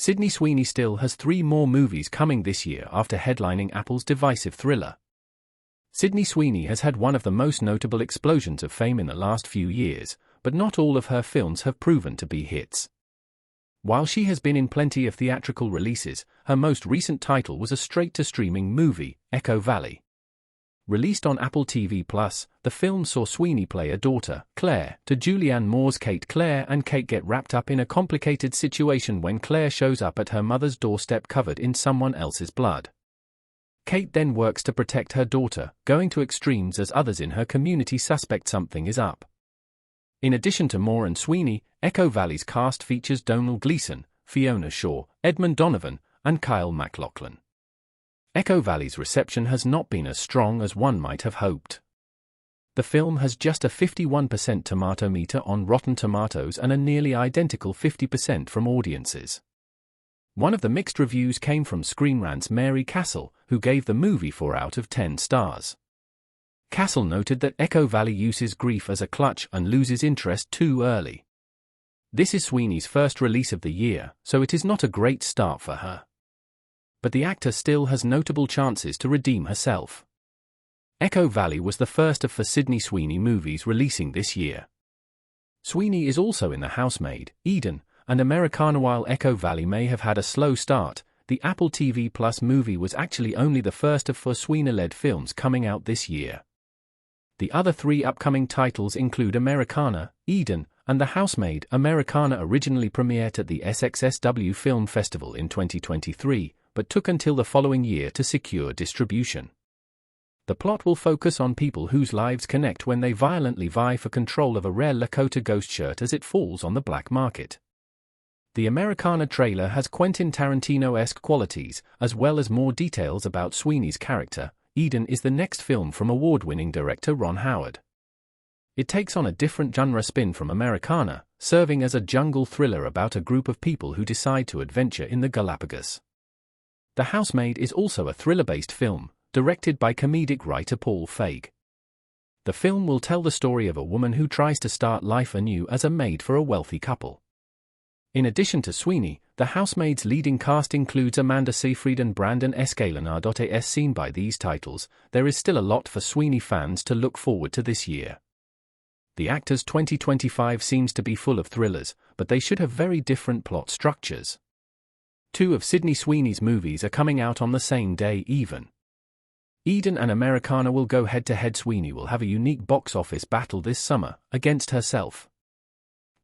Sydney Sweeney still has 3 more movies coming this year after headlining Apple's divisive thriller. Sydney Sweeney has had one of the most notable explosions of fame in the last few years, but not all of her films have proven to be hits. While she has been in plenty of theatrical releases, her most recent title was a straight-to-streaming movie, Echo Valley. Released on Apple TV+, the film saw Sweeney play a daughter, Claire, to Julianne Moore's Kate. Claire and Kate get wrapped up in a complicated situation when Claire shows up at her mother's doorstep covered in someone else's blood. Kate then works to protect her daughter, going to extremes as others in her community suspect something is up. In addition to Moore and Sweeney, Echo Valley's cast features Domhnall Gleeson, Fiona Shaw, Edmund Donovan, and Kyle MacLachlan. Echo Valley's reception has not been as strong as one might have hoped. The film has just a 51% tomato meter on Rotten Tomatoes and a nearly identical 50% from audiences. One of the mixed reviews came from Screen Rant's Mary Castle, who gave the movie 4 out of 10 stars. Castle noted that Echo Valley uses grief as a crutch and loses interest too early. This is Sweeney's first release of the year, so it is not a great start for her. But the actor still has notable chances to redeem herself. Echo Valley was the first of 4 Sydney Sweeney movies releasing this year. Sweeney is also in The Housemaid, Eden, and Americana. While Echo Valley may have had a slow start, the Apple TV Plus movie was actually only the first of 4 Sweeney-led films coming out this year. The other 3 upcoming titles include Americana, Eden, and The Housemaid. Americana originally premiered at the SXSW Film Festival in 2023, but took until the following year to secure distribution. The plot will focus on people whose lives connect when they violently vie for control of a rare Lakota ghost shirt as it falls on the black market. The Americana trailer has Quentin Tarantino-esque qualities, as well as more details about Sweeney's character. Eden is the next film from award-winning director Ron Howard. It takes on a different genre spin from Americana, serving as a jungle thriller about a group of people who decide to adventure in the Galapagos. The Housemaid is also a thriller-based film, directed by comedic writer Paul Feig. The film will tell the story of a woman who tries to start life anew as a maid for a wealthy couple. In addition to Sweeney, The Housemaid's leading cast includes Amanda Seyfried and Brandon Escalona. As seen by these titles, there is still a lot for Sweeney fans to look forward to this year. The actor's 2025 seems to be full of thrillers, but they should have very different plot structures. 2 of Sydney Sweeney's movies are coming out on the same day even. Eden and Americana will go head-to-head. Sweeney will have a unique box office battle this summer, against herself.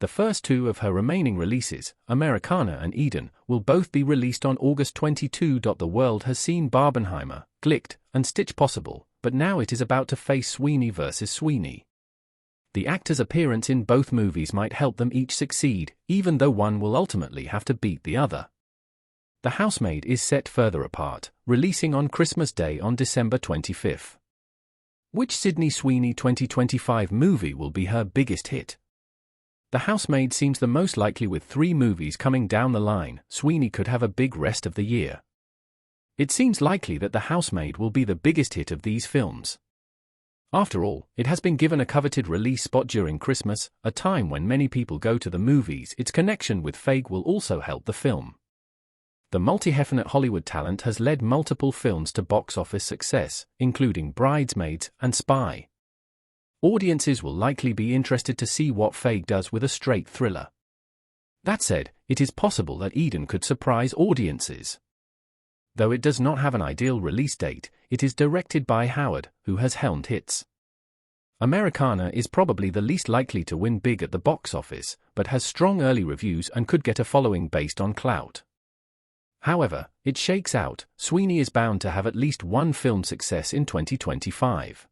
The first 2 of her remaining releases, Americana and Eden, will both be released on August 22. The world has seen Barbenheimer, Glicked, and Stitch Possible, but now it is about to face Sweeney versus Sweeney. The actor's appearance in both movies might help them each succeed, even though one will ultimately have to beat the other. The Housemaid is set further apart, releasing on Christmas Day on December 25. Which Sydney Sweeney 2025 movie will be her biggest hit? The Housemaid seems the most likely. With 3 movies coming down the line, Sweeney could have a big rest of the year. It seems likely that The Housemaid will be the biggest hit of these films. After all, it has been given a coveted release spot during Christmas, a time when many people go to the movies. Its connection with Feig will also help the film. The multi-hyphenate Hollywood talent has led multiple films to box office success, including Bridesmaids and Spy. Audiences will likely be interested to see what Feig does with a straight thriller. That said, it is possible that Eden could surprise audiences. Though it does not have an ideal release date, it is directed by Howard, who has helmed hits. Americana is probably the least likely to win big at the box office, but has strong early reviews and could get a following based on clout. However, it shakes out, Sweeney is bound to have at least one film success in 2025.